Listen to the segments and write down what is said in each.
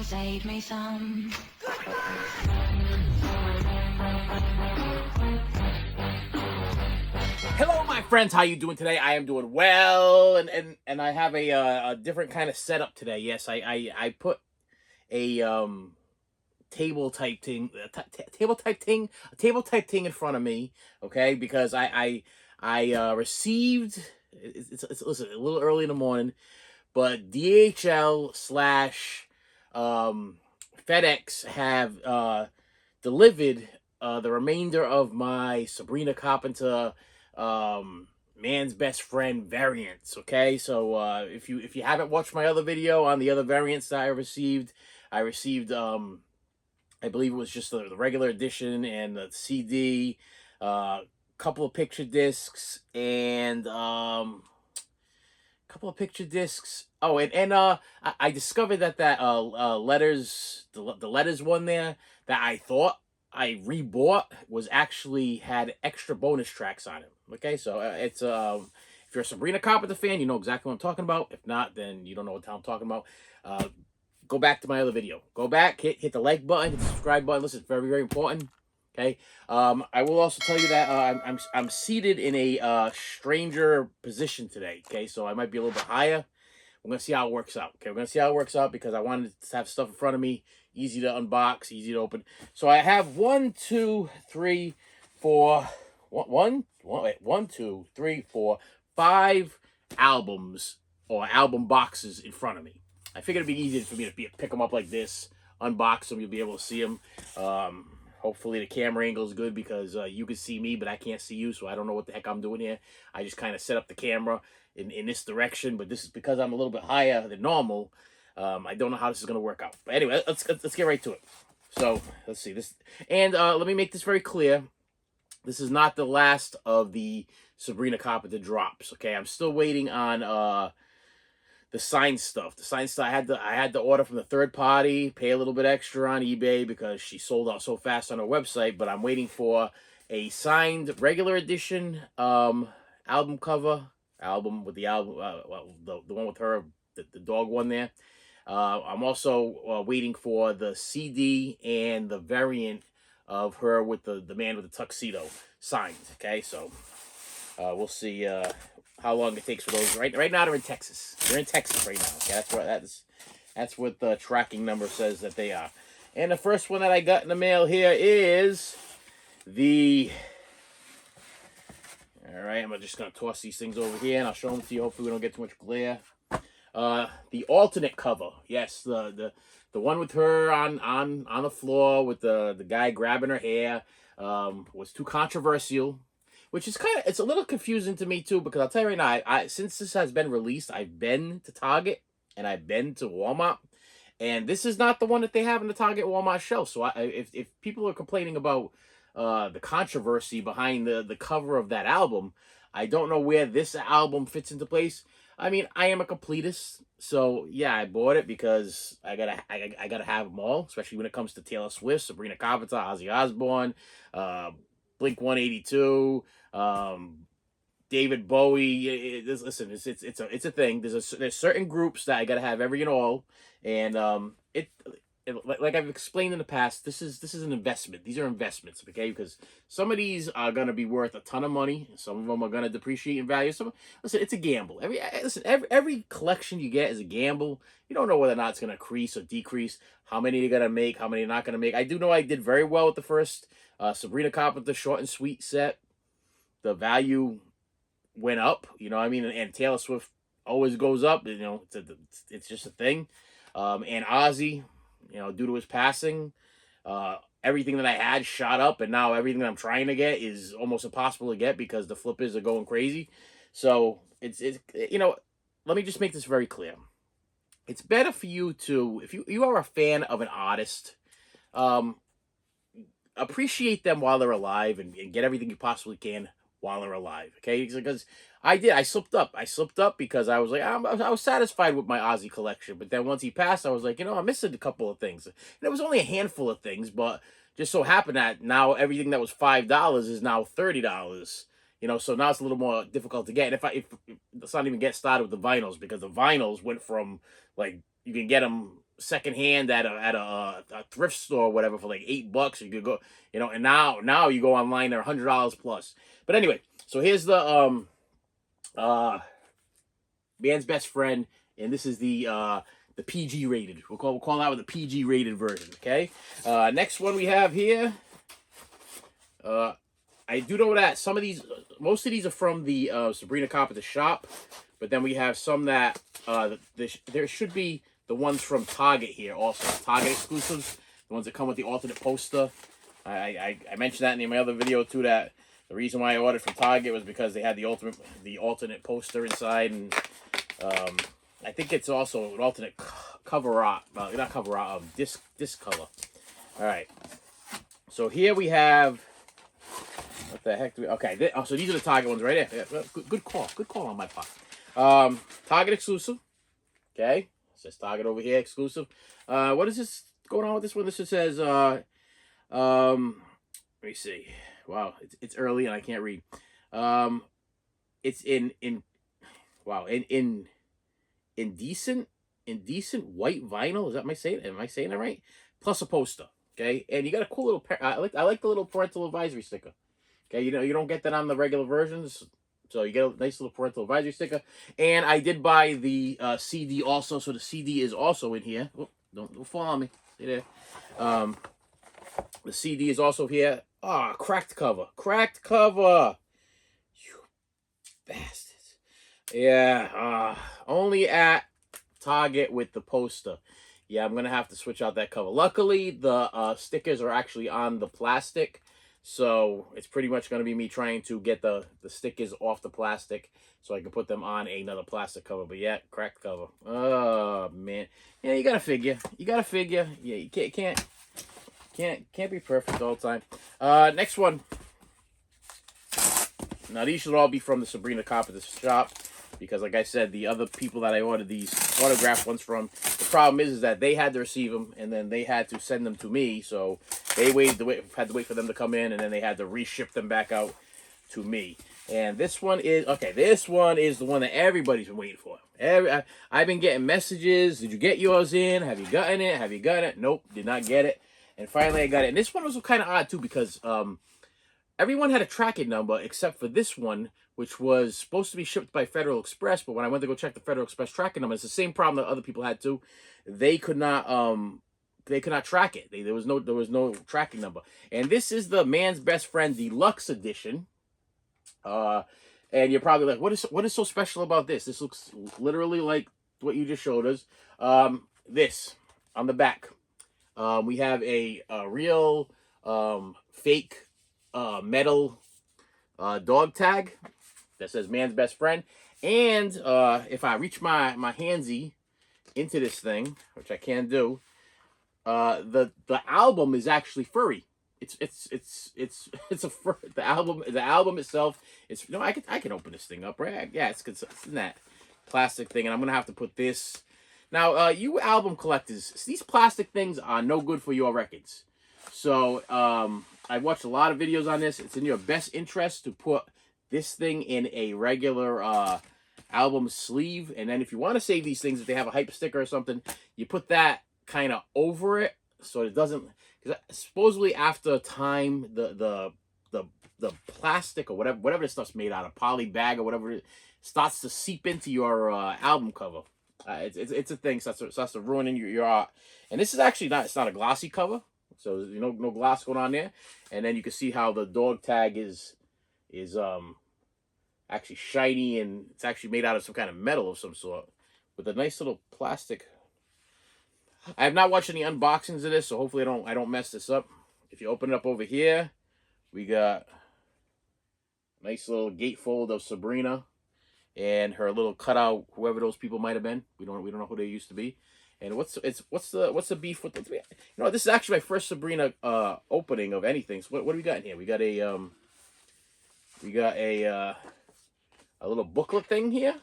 save me some. Hello, my friends. How you doing today? I am doing well, and I have a different kind of setup today. Yes, I put a table type thing, a table type thing in front of me. Okay, because I received. Listen, a little early in the morning, but DHL slash FedEx have delivered the remainder of my Sabrina Carpenter man's best friend variants. Okay, so if you haven't watched my other video on the other variants that I received I believe it was just the regular edition and the CD, couple of picture discs, and couple of picture discs. Oh, I discovered that letters, the letters one there that I thought I rebought was actually had extra bonus tracks on it. Okay, so it's if you're a Sabrina Carpenter fan, you know exactly what I'm talking about. If not, then you don't know what I'm talking about. Go back to my other video. Go back, hit the like button, hit the subscribe button. Listen, it's very, very important. Okay. I will also tell you that I'm seated in a stranger position today. Okay, so I might be a little bit higher. We're gonna see how it works out. Okay, we're gonna see how it works out because I wanted to have stuff in front of me, easy to unbox, easy to open. So I have one, two, three, four, one, two, three, four, 5 albums or album boxes in front of me. I figured it'd be easier for me to pick them up like this, unbox them. You'll be able to see them. Hopefully the camera angle is good because you can see me, but I can't see you, so I don't know what the heck I'm doing here. I just kind of set up the camera in this direction, but this is because I'm a little bit higher than normal. I don't know how this is going to work out. But anyway, let's get right to it. So let's see this, and let me make this very clear. This is not the last of the Sabrina Carpenter drops. Okay, I'm still waiting on the signed stuff. The signed stuff I had to order from the third party, pay a little bit extra on eBay because she sold out so fast on her website. But I'm waiting for a signed regular edition album cover, album with the album, the one with her, the dog one there. I'm also waiting for the CD and the variant of her with the man with the tuxedo signed. Okay, so we'll see how long it takes for those. Right now they're in Texas. They're in Texas right now. Okay, that's what the tracking number says that they are. And the first one that I got in the mail here is the. All right, I'm just gonna toss these things over here and I'll show them to you. Hopefully we don't get too much glare. The alternate cover. Yes, the one with her on the floor with the guy grabbing her hair was too controversial. Which is it's a little confusing to me too, because I'll tell you right now, I since this has been released, I've been to Target and I've been to Walmart, and this is not the one that they have in the Target Walmart shelf. So if people are complaining about the controversy behind the cover of that album, I don't know where this album fits into place. I mean, I am a completist, so yeah, I bought it because I gotta have them all, especially when it comes to Taylor Swift, Sabrina Carpenter, Ozzy Osbourne, Blink 182, David Bowie. Listen, it's a thing. There's certain groups that I gotta have every and all, and like I've explained in the past, this is an investment. These are investments, okay? Because some of these are gonna be worth a ton of money. Some of them are gonna depreciate in value. Listen, it's a gamble. Every collection you get is a gamble. You don't know whether or not it's gonna increase or decrease. How many you're gonna make? How many you're not gonna make? I do know I did very well with the first Sabrina Carpenter short and sweet set. The value went up. You know what I mean? And Taylor Swift always goes up. You know, it's just a thing. And Ozzy, you know, due to his passing, everything that I had shot up, and now everything that I'm trying to get is almost impossible to get because the flippers are going crazy. So it's you know, let me just make this very clear. It's better for you to, if you are a fan of an artist, appreciate them while they're alive and get everything you possibly can while they're alive. Okay, because I slipped up because I was like, I was satisfied with my Ozzy collection, but then once he passed, I was like, you know, I'm missing a couple of things. And it was only a handful of things, but just so happened that now everything that was $5 is now $30. You know, so now it's a little more difficult to get. And if let's not even get started with the vinyls, because the vinyls went from, like, you can get them secondhand at a thrift store or whatever for like $8. You could go, and now you go online, they're $100 plus. But anyway, so here's the uh man's best friend, and this is the PG rated. We'll call that with the PG rated version. Okay. Next one we have here. I do know that most of these are from the Sabrina Carpenter shop, but then we have some that there should be the ones from Target here also, Target exclusives, the ones that come with the alternate poster. I mentioned that in my other video too, that the reason why I ordered from Target was because they had the alternate poster inside, and I think it's also an alternate cover art, not cover art, disc color. All right, so here we have. What the heck do we? Okay, so these are the Target ones right there. Yeah, good call on my part. Target exclusive. Okay, it says Target over here exclusive. What is this going on with this one? This just says let me see. Wow, it's early and I can't read. It's in decent white vinyl. Am I saying that right? Plus a poster. Okay, and you got a cool little. I like the little parental advisory sticker. Okay, you don't get that on the regular versions, so you get a nice little parental advisory sticker. And I did buy the CD also, so the CD is also in here. Oh, don't fall on me. Stay there. The CD is also here. Ah, cracked cover. You bastards. Yeah. Only at Target with the poster. Yeah, I'm gonna have to switch out that cover. Luckily, the stickers are actually on the plastic. So it's pretty much going to be me trying to get the stickers off the plastic so I can put them on another plastic cover. But yeah, cracked cover. Oh man, yeah, you gotta figure. Yeah, you can't be perfect all the time. Next one. Now these should all be from the Sabrina Carpenter shop, because like I said, the other people that I ordered these autographed ones from, the problem is that they had to receive them and then they had to send them to me, so they had to wait for them to come in, and then they had to reship them back out to me. And this one is the one that everybody's been waiting for. I've been getting messages. Did you get yours in? Have you gotten it? Nope, did not get it. And finally I got it. And this one was kind of odd too, because everyone had a tracking number except for this one, which was supposed to be shipped by Federal Express. But when I went to go check the Federal Express tracking number, it's the same problem that other people had too. They could not track it. There was no tracking number. And this is the Man's Best Friend Deluxe Edition. And you're probably like, what is so special about this? This looks literally like what you just showed us. This on the back, we have a real fake metal dog tag that says Man's Best Friend. And if I reach my handsy into this thing, which I can do, the album is actually furry. It's a fur. The album itself is, I can open this thing up, right? Yeah, it's in that plastic thing, and I'm gonna have to put this. Now, you album collectors, these plastic things are no good for your records. So I watched a lot of videos on this. It's in your best interest to put this thing in a regular album sleeve, and then if you want to save these things, if they have a hyper sticker or something, you put that kind of over it so it doesn't. Because supposedly after time, the plastic or whatever this stuff's made out of, poly bag or whatever, it starts to seep into your album cover. It's a thing. Starts to ruining your art. And this is actually not. It's not a glossy cover, so no gloss going on there. And then you can see how the dog tag is actually shiny, and it's actually made out of some kind of metal of some sort with a nice little plastic. I have not watched any unboxings of this, so hopefully I don't mess this up. If you open it up over here, we got a nice little gatefold of Sabrina and her little cutout, whoever those people might have been. We don't know who they used to be. And what's the beef with the? This is actually my first Sabrina opening of anything. So what do we got in here? We got a little booklet thing here.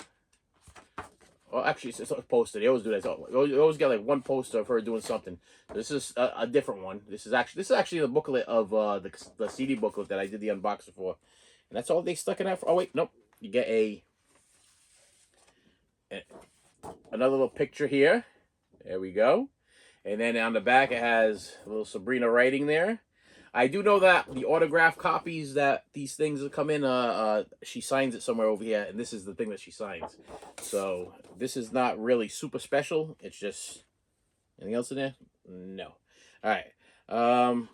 Well, actually, it's a poster. They always do that. They always get like one poster of her doing something. This is a different one. This is actually the booklet of the CD booklet that I did the unboxing for, and that's all they stuck in that for. Oh wait, nope. You get another little picture here. There we go. And then on the back, it has a little Sabrina writing there. I do know that the autograph copies that these things come in, she signs it somewhere over here, and this is the thing that she signs. So this is not really super special. It's just anything else in there? No. All right.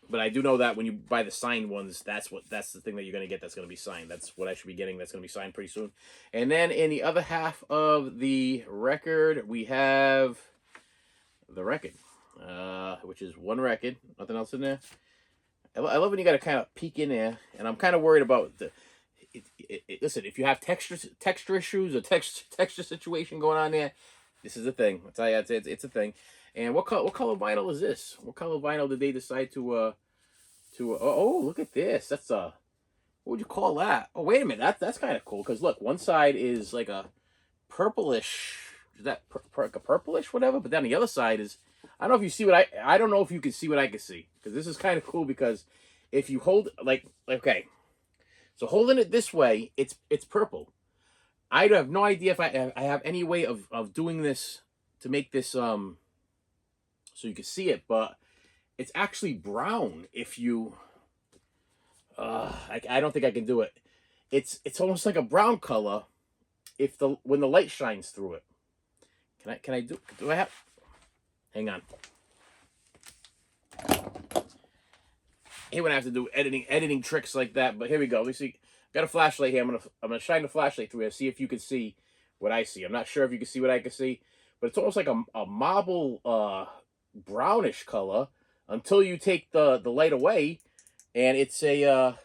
But I do know that when you buy the signed ones, that's the thing that you're gonna get. That's gonna be signed. That's what I should be getting. That's gonna be signed pretty soon. And then in the other half of the record, we have the record, which is one record, nothing else in there. I love when you got to kind of peek in there, and I'm kind of worried about the. Listen, if you have texture issues or texture situation going on there, this is a thing. I'll tell you, it's a thing. And what color vinyl is this? What color vinyl did they decide to oh, look at this. That's what would you call that? Oh, wait a minute. That's kind of cool because look, one side is like a purplish. Is that like a purplish whatever? But then the other side is, I don't know if you see what I don't know if you can see what I can see, because this is kind of cool, because if you hold like okay, so holding it this way, it's purple. I have no idea if I have any way of doing this to make this so you can see it, but it's actually brown if you I don't think I can do it. It's almost like a brown color if when the light shines through it. Can I do I have, hang on. I hate when I have to do editing tricks like that, but here we go. Let me see. Got a flashlight here. I'm gonna shine the flashlight through here, see if you can see what I see. I'm not sure if you can see what I can see, but it's almost like a marble brownish color until you take the light away, and it's it's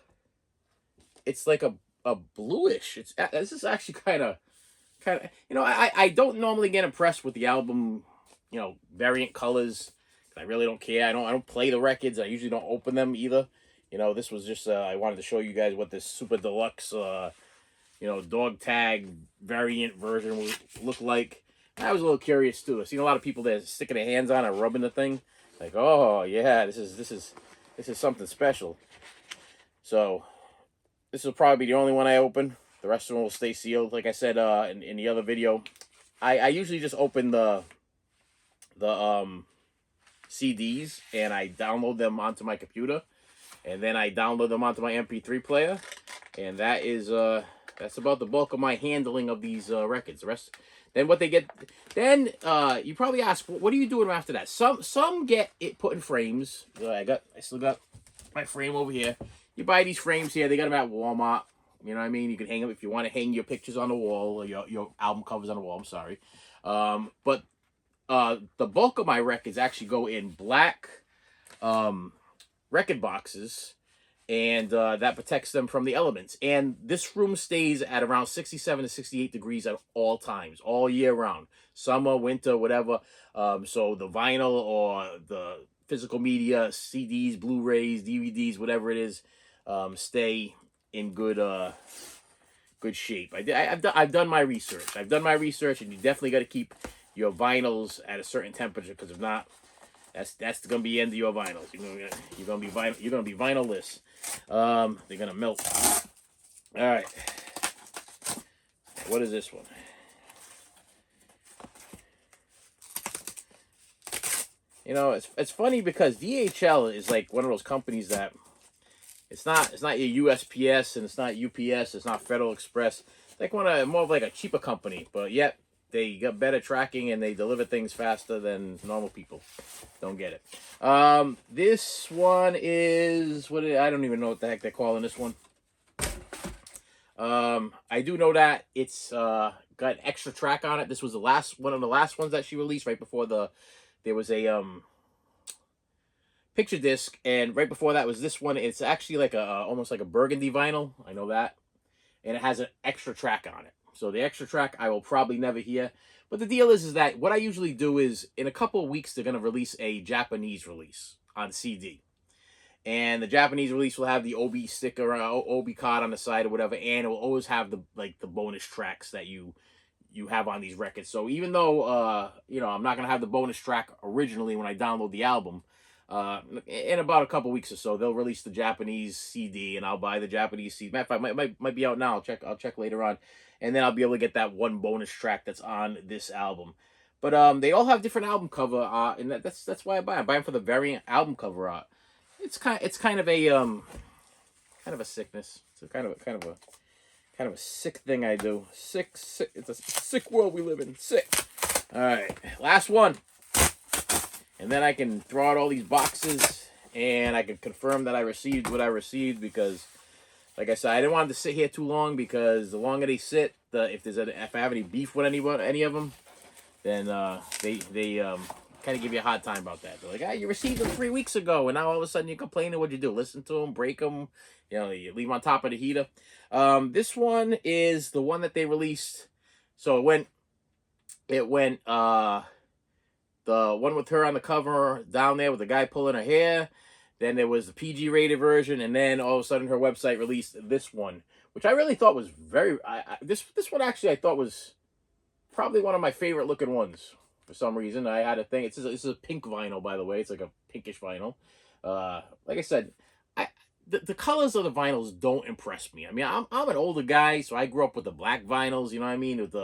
like a bluish. This is actually kind of I don't normally get impressed with the album, variant colors. I really don't care. I don't play the records. I usually don't open them either. This was just I wanted to show you guys what this super deluxe dog tag variant version would look like. I was a little curious too. I've seen a lot of people that sticking their hands on it, rubbing the thing, like, oh yeah, this is something special. So this will probably be the only one I open. The rest of them will stay sealed. Like I said in the other video, I usually just open the CDs and I download them onto my computer, and then I download them onto my MP3 player, and that is that's about the bulk of my handling of these records. The rest, then what they get, then you probably ask, what are you doing after that? Some get it put in frames. I still got my frame over here. You buy these frames here. They got them at Walmart. You know what I mean? You can hang them if you want to hang your pictures on the wall, or your album covers on the wall. I'm sorry. But the bulk of my records actually go in black record boxes, and that protects them from the elements. And this room stays at around 67 to 68 degrees at all times, all year round. Summer, winter, whatever. So the vinyl or the physical media, CDs, Blu-rays, DVDs, whatever it is, stay in good shape. I've done my research. And you definitely got to keep your vinyls at a certain temperature, because if not, that's gonna be the end of your vinyls. You're gonna be vinylless. They're gonna melt. All right. What is this one? It's funny because DHL is like one of those companies that it's not your USPS, and it's not UPS, it's not Federal Express. It's like more of like a cheaper company, but yet they got better tracking and they deliver things faster than normal people. Don't get it. This one is I don't even know what the heck they're calling this one. I do know that it's got an extra track on it. This was one of the last ones that she released right before there was a picture disc, and right before that was this one. It's actually like almost like a burgundy vinyl. I know that, and it has an extra track on it. So the extra track I will probably never hear. But the deal is that what I usually do is in a couple of weeks they're gonna release a Japanese release on CD, and the Japanese release will have the OB sticker, OB card on the side or whatever, and it will always have the bonus tracks that you have on these records. So even though I'm not gonna have the bonus track originally when I download the album, in about a couple weeks or so they'll release the Japanese CD, and I'll buy the Japanese CD. Matter of fact, might be out now. I'll check later on, and then I'll be able to get that one bonus track that's on this album. But they all have different album cover art, and that's why I buy. I buy them for the variant album cover art. It's kind of a sickness. It's a kind of a sick thing I do. Sick. It's a sick world we live in. Sick. All right, last one, and then I can throw out all these boxes, and I can confirm that I received what I received because, like I said, I didn't want them to sit here too long because the longer they sit, if I have any beef with any of them, then they kind of give you a hard time about that. They're like, you received them 3 weeks ago, and now all of a sudden you're complaining. What'd you do? Listen to them, break them, you leave them on top of the heater. This one is the one that they released. So it went the one with her on the cover down there with the guy pulling her hair. Then there was the PG rated version, and then all of a sudden her website released this one, which I really thought was this one actually I thought was probably one of my favorite looking ones. For some reason, I had a thing. It's a pink vinyl, by the way. It's like a pinkish vinyl. Like I said, the colors of the vinyls don't impress me. I mean, I'm an older guy, so I grew up with the black vinyls. You know what I mean? With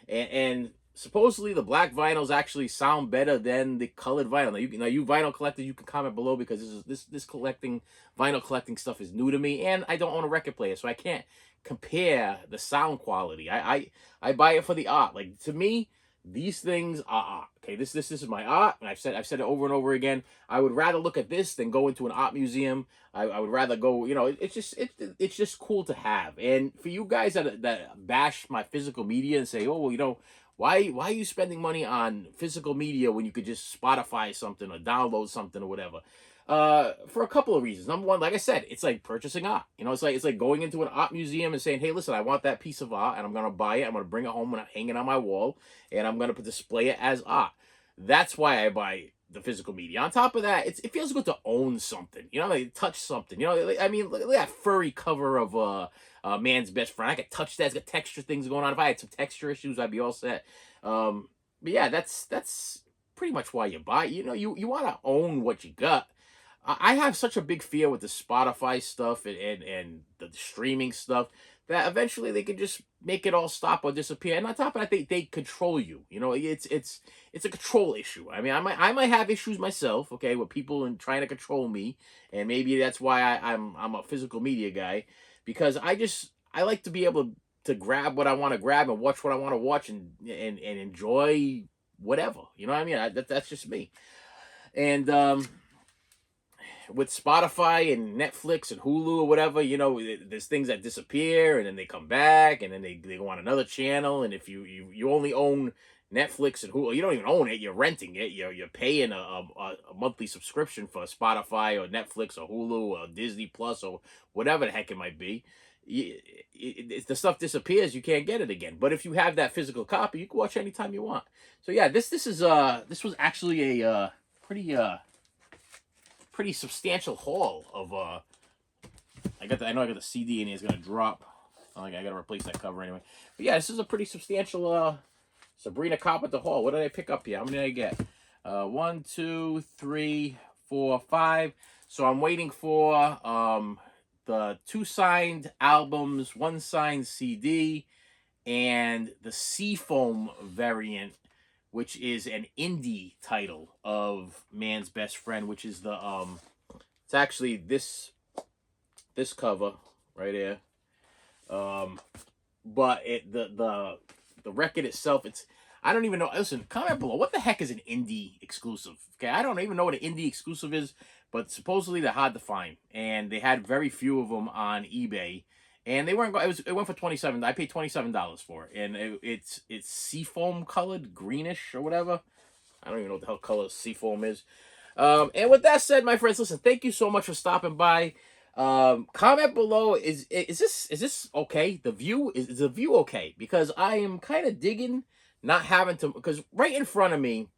and supposedly the black vinyls actually sound better than the colored vinyl. Now you vinyl collectors, you can comment below because this vinyl collecting stuff is new to me, and I don't own a record player, so I can't compare the sound quality. I buy it for the art. Like, to me, these things are art. Okay, this is my art, and I've said it over and over again. I would rather look at this than go into an art museum. I would rather go. It's just cool to have. And for you guys that bash my physical media and say, oh well, why are you spending money on physical media when you could just Spotify something or download something or whatever? For a couple of reasons. Number one, like I said, it's like purchasing art. It's like going into an art museum and saying, hey, listen, I want that piece of art, and I'm gonna buy it. I'm gonna bring it home and hang it on my wall, and I'm gonna display it as art. That's why I buy the physical media. On top of that, it feels good to own something. Like touch something. I mean, look at that furry cover of Man's Best Friend. I could touch that. It's got texture things going on. If I had some texture issues, I'd be all set. But yeah, that's pretty much why you buy. You want to own what you got. I have such a big fear with the Spotify stuff and the streaming stuff that eventually they can just make it all stop or disappear. And on top of that, they control you. It's a control issue. I mean, I might have issues myself, okay, with people and trying to control me, and maybe that's why I'm a physical media guy, because I like to be able to grab what I want to grab and watch what I want to watch and enjoy whatever. You know what I mean? That's just me. And with Spotify and Netflix and Hulu or whatever, there's things that disappear and then they come back and then they go on another channel. And if you only own Netflix and Hulu, you don't even own it, you're renting it. You're paying a monthly subscription for Spotify or Netflix or Hulu or Disney Plus or whatever the heck it might be. If the stuff disappears, you can't get it again. But if you have that physical copy, you can watch anytime you want. So yeah, this was actually a pretty substantial haul of I know I got the CD in here. It's gonna drop. I gotta replace that cover anyway. But yeah, this is a pretty substantial Sabrina Carpenter haul. What did I pick up here? How many did I get? 1, 2, 3, 4, 5. So I'm waiting for the 2 signed albums, 1 signed CD, and the Seafoam variant, which is an indie title of Man's Best Friend, which is it's actually this cover right here. But the record itself, I don't even know. Listen, comment below. What the heck is an indie exclusive? Okay, I don't even know what an indie exclusive is, but supposedly they're hard to find, and they had very few of them on eBay. And they weren't. It went for $27. I paid $27 for it, and it's seafoam colored, greenish or whatever. I don't even know what the hell color seafoam is. And with that said, my friends, listen. Thank you so much for stopping by. Comment below. Is this okay? The view is the view okay? Because I am kind of digging not having to, because right in front of me,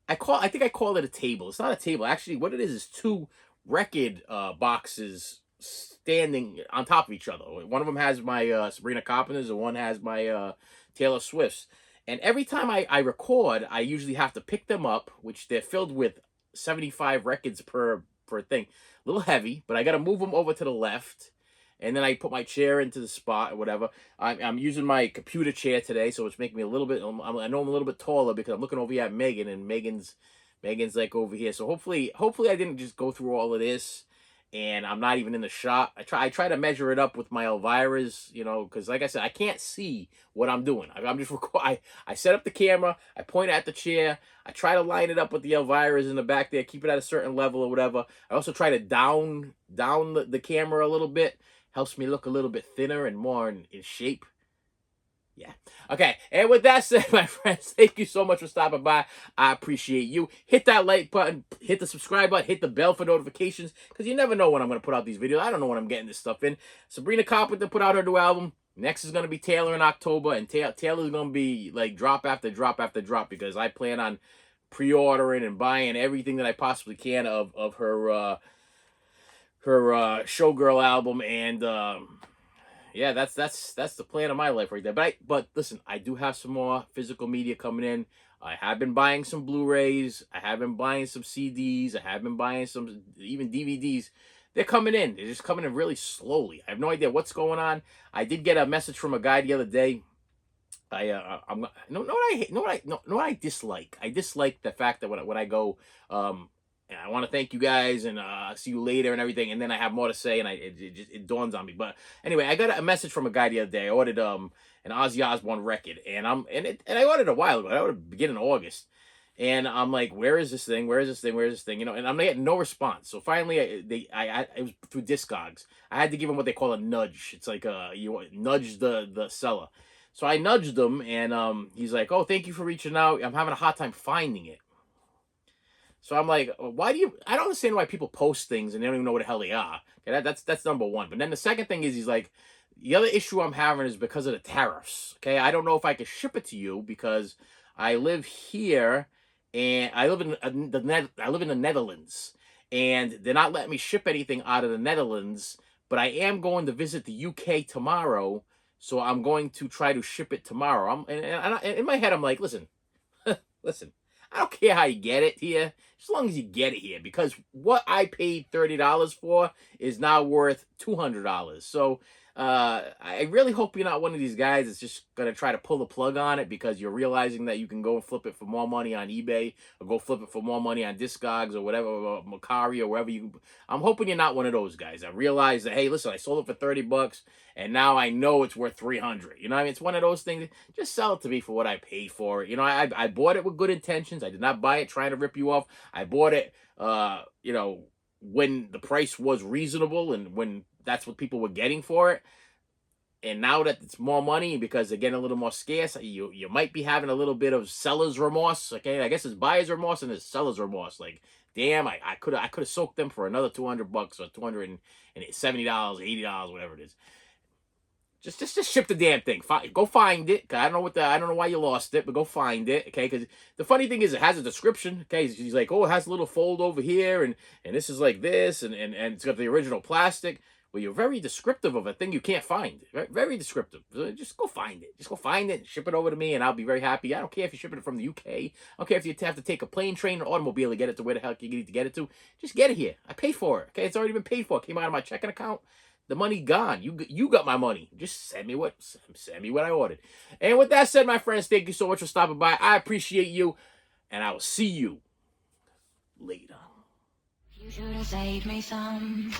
I think I call it a table. It's not a table. Actually, what it is 2 record boxes standing on top of each other. One of them has my Sabrina Carpenter's, and one has my Taylor Swift's. And every time I record, I usually have to pick them up, which they're filled with 75 records per thing. A little heavy, but I got to move them over to the left. and then I put my chair into the spot or whatever. I'm using my computer chair today, so it's making me a little bit. I know I'm a little bit taller because I'm looking over here at Megan, and Megan's like over here. So hopefully I didn't just go through all of this, and I'm not even in the shot. I try to measure it up with my Elvira's, you know, because like I said, I can't see what I'm doing. I'm just I set up the camera, I point at the chair, I try to line it up with the Elvira's in the back there, keep it at a certain level or whatever. I also try to down the camera a little bit. Helps me look a little bit thinner and more in shape. Yeah. Okay. And with that said, my friends, thank you so much for stopping by. I appreciate you. Hit that like button, hit the subscribe button, hit the bell for notifications, because you never know when I'm going to put out these videos. I don't know when I'm getting this stuff in. Sabrina Carpenter put out her new album. Next is going to be Taylor in October, and Taylor's going to be like drop after drop after drop, because I plan on pre-ordering and buying everything that I possibly can of her Showgirl album, and yeah, that's the plan of my life right there. But listen, I do have some more physical media coming in. I have been buying some Blu-rays. I have been buying some CDs. I have been buying some even DVDs. They're coming in. They're just coming in really slowly. I have no idea what's going on. I did get a message from a guy the other day. I'm no what I dislike. I dislike the fact that when I go and I want to thank you guys, and see you later and everything. And then I have more to say, and it dawns on me. But anyway, I got a message from a guy the other day. I ordered an Ozzy Osbourne record, and I ordered a while ago. I ordered beginning of August, and I'm like, where is this thing? Where is this thing? Where is this thing? You know, and I'm getting no response. So finally, it was through Discogs. I had to give them what they call a nudge. It's like you nudge the seller. So I nudged him, and he's like, oh, thank you for reaching out. I'm having a hard time finding it. So I'm like, why do you? I don't understand why people post things and they don't even know what the hell they are. Okay, that's number one. But then the second thing is, he's like, the other issue I'm having is because of the tariffs. Okay, I don't know if I can ship it to you because I live here and I live in the Netherlands, and they're not letting me ship anything out of the Netherlands. But I am going to visit the UK tomorrow, so I'm going to try to ship it tomorrow. And in my head, I'm like, listen, listen. I don't care how you get it here, as long as you get it here, because what I paid $30 for is now worth $200. So I really hope you're not one of these guys that's just going to try to pull the plug on it because you're realizing that you can go and flip it for more money on eBay, or go flip it for more money on Discogs or whatever, or Macari or wherever you. I'm hoping you're not one of those guys. I realize that, hey, listen, I sold it for $30 and now I know it's worth $300. You know what I mean? It's one of those things. Just sell it to me for what I paid for it. You know, I bought it with good intentions. I did not buy it trying to rip you off. I bought it, you know, when the price was reasonable and when that's what people were getting for it. And now that it's more money because they're getting a little more scarce, you might be having a little bit of seller's remorse. Okay, I guess it's buyer's remorse and it's seller's remorse. Like, damn, I could have soaked them for another $200 or $270, $80, whatever it is. Just ship the damn thing. Go find it. I don't know why you lost it, but go find it. Okay, because the funny thing is, it has a description. Okay, he's like, oh, it has a little fold over here, and this is like this, and it's got the original plastic. Well, you're very descriptive of a thing you can't find. Very, very descriptive. Just go find it. Just go find it. Ship it over to me, and I'll be very happy. I don't care if you're shipping it from the UK. I don't care if you have to take a plane, train, or automobile to get it to where the hell you need to get it to. Just get it here. I paid for it. Okay, it's already been paid for. It came out of my checking account. The money gone. You got my money. Just send me what I ordered. And with that said, my friends, thank you so much for stopping by. I appreciate you, and I will see you later. You should have saved me some.